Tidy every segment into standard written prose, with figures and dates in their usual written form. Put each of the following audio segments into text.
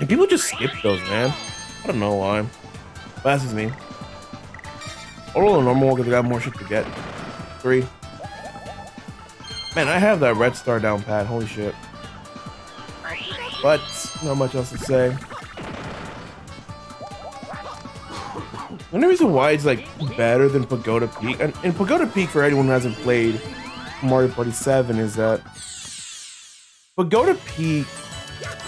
And people just skip those, man. I don't know why. But that's just me. I'll roll a normal one because I got more shit to get. 3. Man, I have that red star down pat. Holy shit. But not much else to say. The only reason why it's like better than Pagoda Peak, and Pagoda Peak for anyone who hasn't played Mario Party 7 is that Pagoda Peak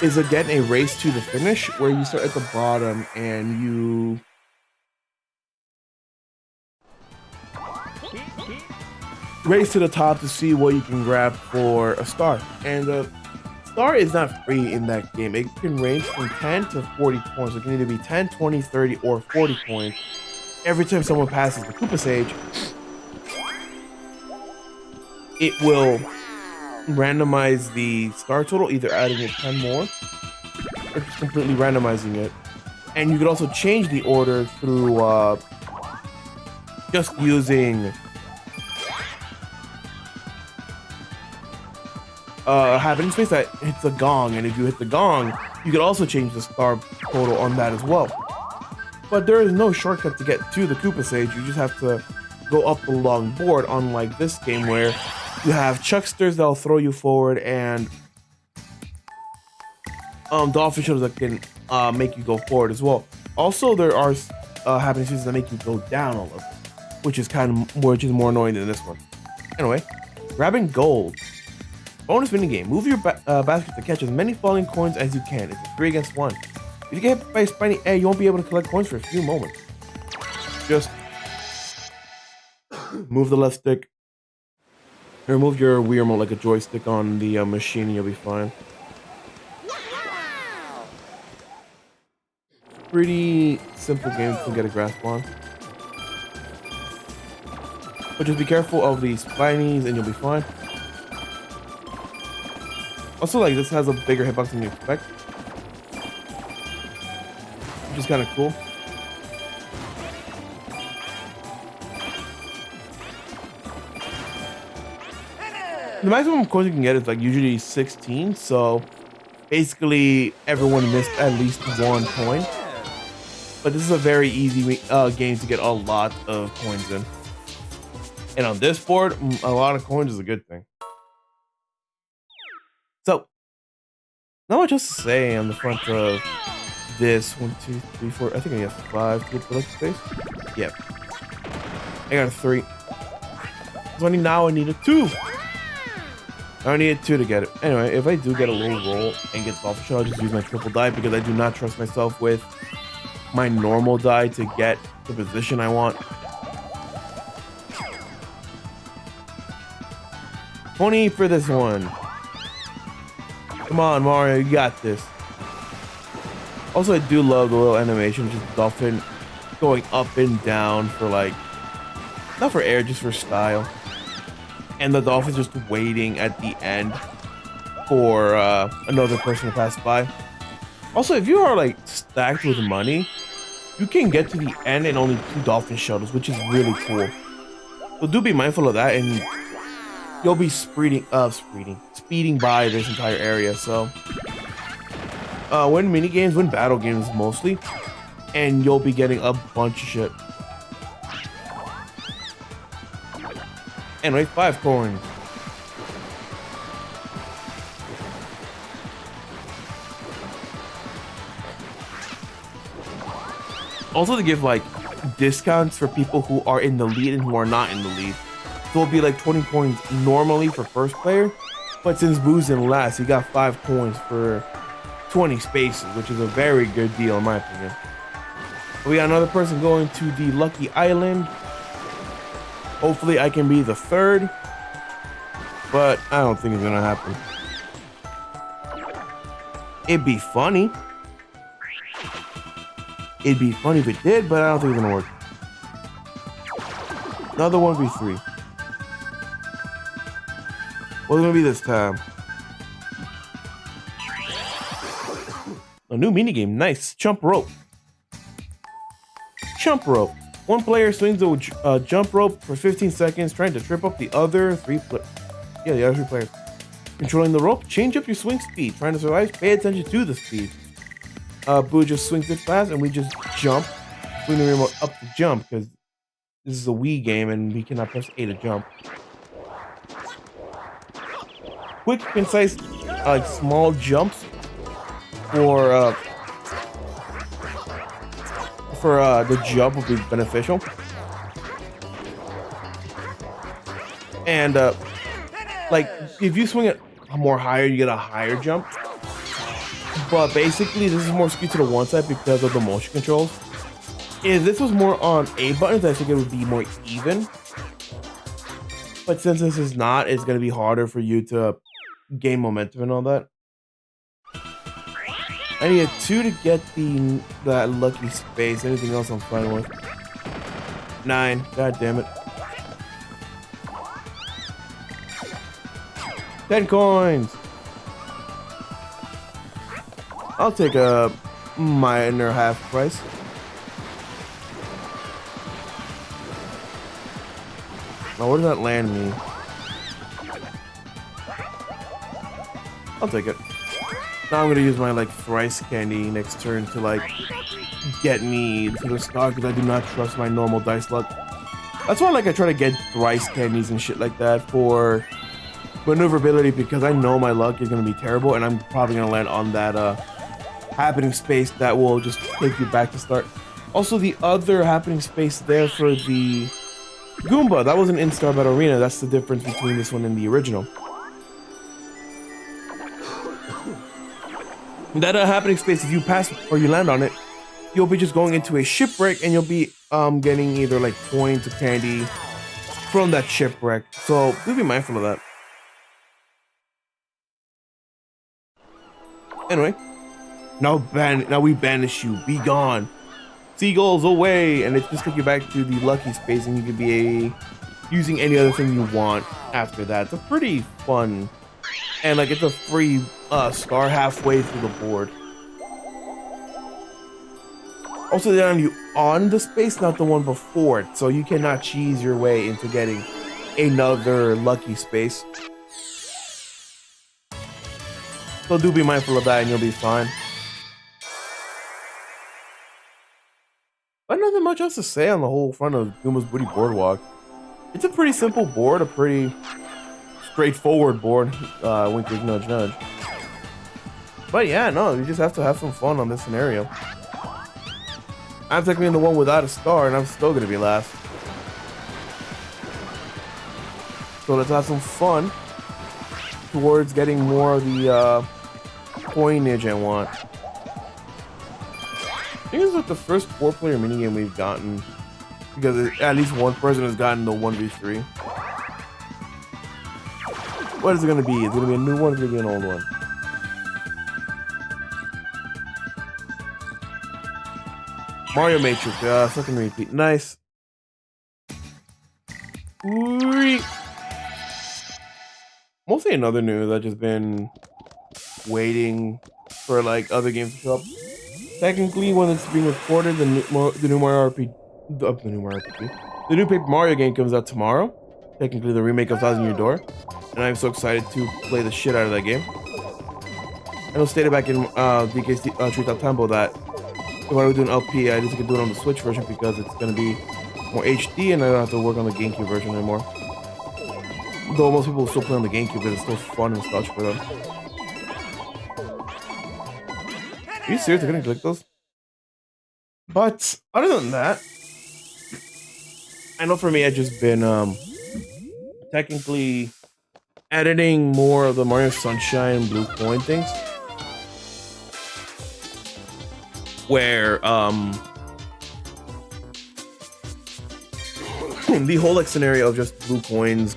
is again a race to the finish where you start at the bottom and you race to the top to see what you can grab for a star. And the star is not free in that game. It can range from 10 to 40 points. It can either be 10, 20, 30, or 40 points. Every time someone passes the Koopa Sage, it will randomize the star total, either adding it 10 more or just completely randomizing it. And you could also change the order through just using happening space that hits a gong, and if you hit the gong, you could also change the star total on that as well. But there is no shortcut to get to the Koopa Sage. You just have to go up the long board, unlike this game where you have chucksters that'll throw you forward and dolphin shells that can make you go forward as well. Also, there are happening spaces that make you go down a little, which is more annoying than this one. Anyway, grabbing gold. Bonus minigame. Move your basket to catch as many falling coins as you can. It's a 3 against 1. If you get hit by a spiny egg, you won't be able to collect coins for a few moments. Just move the left stick. Or move your Wii remote like a joystick on the machine and you'll be fine. Pretty simple game to get a grasp on. But just be careful of these spinies and you'll be fine. Also, like, this has a bigger hitbox than you expect, which is kind of cool. The maximum coins you can get is like usually 16, so basically everyone missed at least 1 coin. But this is a very easy game to get a lot of coins in. And on this board, a lot of coins is a good thing. So, not much else to say on the front of this. 1, 2, 3, 4. I think I have 5 to get the space. Yep. I got a 3. So now I need a 2. I need 2 to get it. Anyway, if I do get a low roll and get the dolphin shell, I'll just use my triple die because I do not trust myself with my normal die to get the position I want. 20 for this one. Come on, Mario, you got this. Also, I do love the little animation, just dolphin going up and down for like, not for air, just for style. And the dolphin's just waiting at the end for another person to pass by. Also, if you are like stacked with money, you can get to the end in only 2 dolphin shelters, which is really cool. So do be mindful of that, and you'll be speeding by this entire area. So win mini games, win battle games mostly, and you'll be getting a bunch of shit. Anyway, 5 coins. Also, to give like discounts for people who are in the lead and who are not in the lead. So it'll be like 20 coins normally for first player, but since Boo's in last, he got 5 coins for 20 spaces, which is a very good deal in my opinion. We got another person going to the Lucky Island. Hopefully I can be the 3rd, but I don't think it's gonna happen. It'd be funny. It'd be funny if it did, but I don't think it's gonna work. Another 1v3. What's it gonna be this time? A new minigame, nice. Jump rope. Jump rope. One player swings a jump rope for 15 seconds, trying to trip up the other 3 players. Controlling the rope, change up your swing speed. Trying to survive, pay attention to the speed. Boo just swings it fast, and we just jump, swing the remote up to jump because this is a Wii game and we cannot press A to jump. Quick, concise, like small jumps for the jump will be beneficial. And like if you swing it more higher, you get a higher jump. But basically, this is more skewed to the one side because of the motion controls. If this was more on A buttons, I think it would be more even. But since this is not, it's gonna be harder for you to gain momentum and all that. I need a 2 to get that lucky space. Anything else I'm fine with. 9. God damn it. 10 coins. I'll take a minor half price. Now, where does that land me? I'll take it. Now I'm gonna use my like thrice candy next turn to like get me to the star because I do not trust my normal dice luck. That's why like I try to get thrice candies and shit like that for maneuverability because I know my luck is gonna be terrible and I'm probably gonna land on that happening space that will just take you back to start. Also, the other happening space there for the Goomba, that wasn't in Star Battle Arena. That's the difference between this one and the original. That happening space, if you pass or you land on it, you'll be just going into a shipwreck and you'll be getting either like points or candy from that shipwreck. So do be mindful of that. Anyway, now we banish you. Be gone. Seagulls away, and it just take you back to the lucky space, and you can be using any other thing you want after that. It's a pretty fun, and like it's a free star halfway through the board. Also, they're on the space, not the one before it, so you cannot cheese your way into getting another lucky space. So do be mindful of that, and you'll be fine. But nothing much else to say on the whole front of Goomba's Booty Boardwalk. It's a pretty simple board, a pretty straightforward board. Wink, wink, nudge, nudge. But yeah, no, you just have to have some fun on this scenario. I'm technically the one without a star, and I'm still gonna be last. So let's have some fun towards getting more of the coinage I want. I think it's like the first 4-player minigame we've gotten, because at least one person has gotten the 1v3. What is it gonna be? Is it gonna be a new one or is it gonna be an old one? Mario Matrix, second repeat. Nice. Mostly another news. I've just been waiting for like other games to show up. Technically, when it's being recorded, the new Mario RPG, the new Paper Mario game comes out tomorrow. Technically, the remake of Thousand Year Door, and I'm so excited to play the shit out of that game. I know stated back in DK's Treetop Temple that if I were doing LP, I just could do it on the Switch version because it's gonna be more HD, and I don't have to work on the GameCube version anymore. Though most people still play on the GameCube because it's still fun and such for them. Are you serious? They're gonna click those? But other than that, I know for me, I've just been technically editing more of the Mario Sunshine Blue Coin things, where the whole like scenario of just blue coins,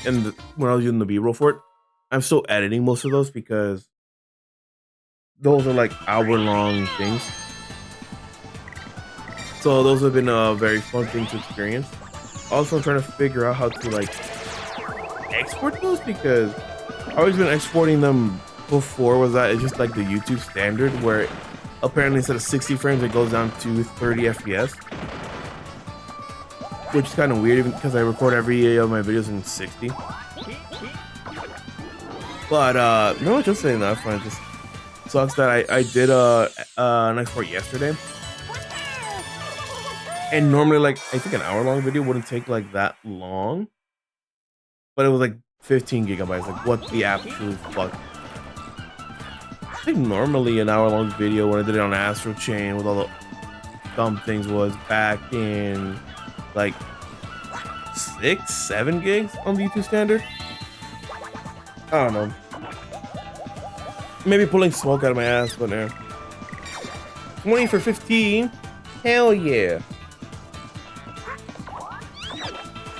and when I was using the B-roll for it, I'm still editing most of those because those are like hour-long things. So those have been a very fun thing to experience. Also, I'm trying to figure out how to like export those because I've always been exporting them before. Was that it's just like the YouTube standard where apparently instead of 60 frames it goes down to 30 FPS, which is kind of weird even because I record every of my videos in 60. But no, just saying that, fine. Just Sucks that I did an export yesterday, and normally like I think an hour long video wouldn't take like that long, but it was like 15 gigabytes. Like what the absolute fuck? I think normally an hour long video when I did it on Astro Chain with all the dumb things was back in like 6-7 gigs on the YouTube standard. I don't know. Maybe pulling smoke out of my ass, but no. 20 for 15. Hell yeah.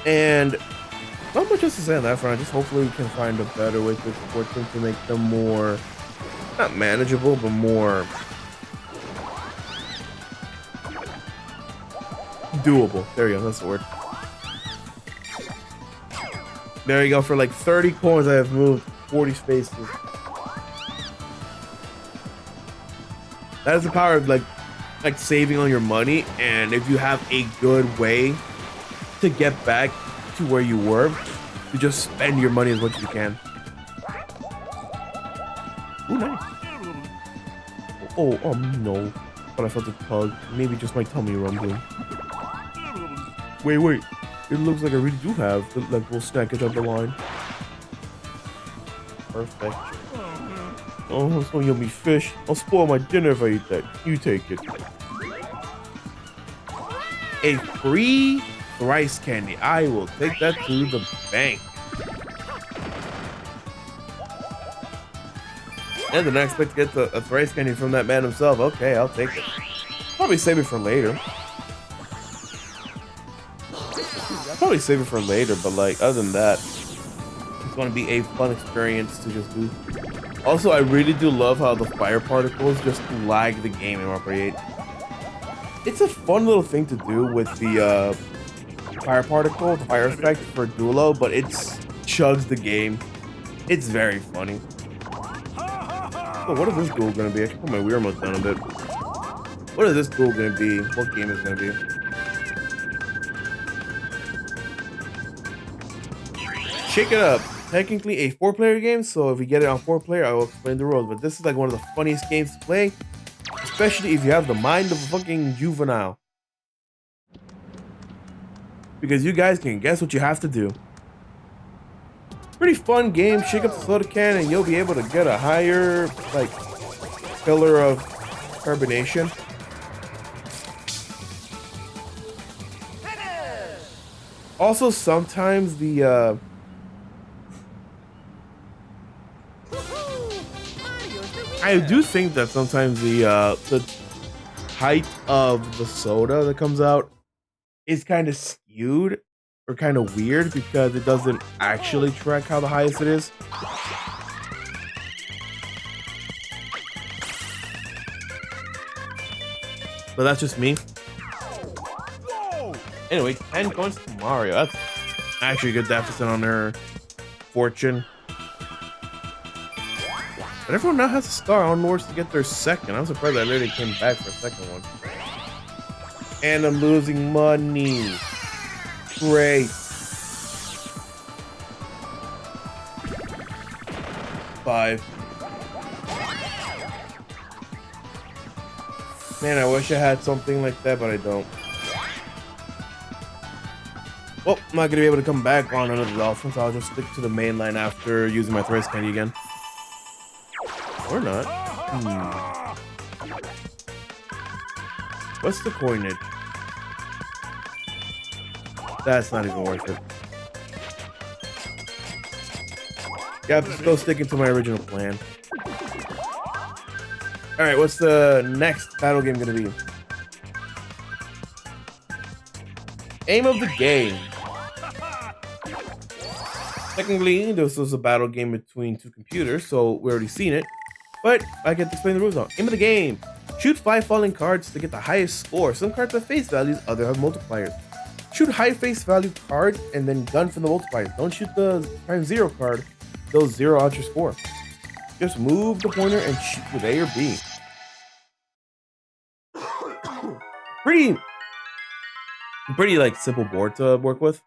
And not much else to say on that front. Just hopefully we can find a better way to export them to make them more, not manageable, but more doable. There you go. That's the word. There you go. For like 30 coins, I have moved 40 spaces. That is the power of like saving on your money, and if you have a good way to get back to where you were, you just spend your money as much as you can. Ooh, nice. Oh no. But I felt a tug. Maybe just my tummy rumbling. Wait. It looks like I really do have the like little snackage on the line. Perfect. Oh, so yummy fish. I'll spoil my dinner if I eat that. You take it. A free rice candy. I will take that to the bank. And the next expect to get a rice candy from that man himself. Okay, I'll take it. Probably save it for later. Probably save it for later, but like other than that, it's going to be a fun experience to just do. Also, I really do love how the fire particles just lag the game in Mario Party 8. It's a fun little thing to do with the fire particle, the fire effect for Duelo, but it chugs the game. It's very funny. So what is this duel gonna be? I should put my Wii remote down a bit. What is this duel gonna be? What game is it gonna be? Shake it up. Technically a 4-player game, so if we get it on 4-player, I will explain the rules. But this is like one of the funniest games to play, especially if you have the mind of a fucking juvenile. Because you guys can guess what you have to do. Pretty fun game. Shake up the soda can and you'll be able to get a higher like pillar of carbonation. Also, sometimes the I do think that sometimes the height of the soda that comes out is kind of skewed or kind of weird because it doesn't actually track how the highest it is. But that's just me. Anyway, 10 coins to Mario. That's actually a good deficit on their fortune. But everyone now has a star on Norse to get their second. I'm surprised I literally came back for a second one. And I'm losing money. Great. 5. Man, I wish I had something like that, but I don't. Well, I'm not gonna be able to come back on another dolphin, so I'll just stick to the main line after using my thrice candy again. Or not. What's the coinage? That's not even worth it. Yeah, I'm still sticking to my original plan. Alright, what's the next battle game gonna be? Aim of the game. Technically, this was a battle game between two computers, so we already seen it. But I get to explain the rules now. Aim of the game. Shoot 5 falling cards to get the highest score. Some cards have face values, others have multipliers. Shoot high face value cards and then gun for the multipliers. Don't shoot the ×0 card. They'll zero out your score. Just move the pointer and shoot with A or B. Pretty like simple board to work with.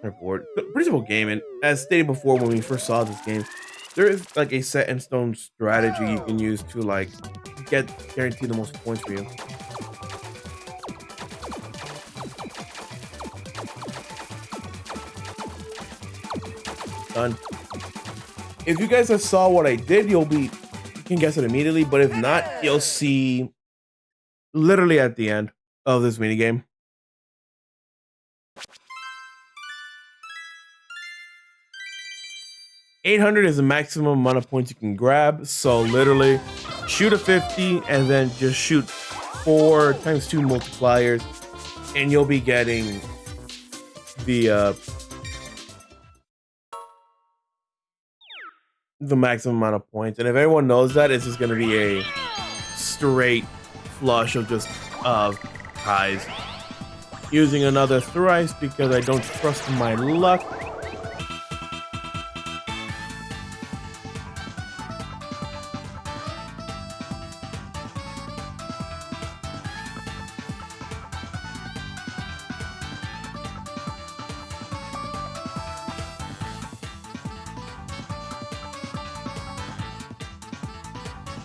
Pretty simple game, and as stated before when we first saw this game, there is like a set in stone strategy you can use to like guarantee the most points for you. Done. If you guys have saw what I did, you can guess it immediately, but if not, you'll see literally at the end of this minigame. 800 is the maximum amount of points you can grab, so literally shoot a 50 and then just shoot 4 times 2 multipliers and you'll be getting the maximum amount of points. And if everyone knows that, it's just going to be a straight flush of just ties. Using another thrice because I don't trust my luck.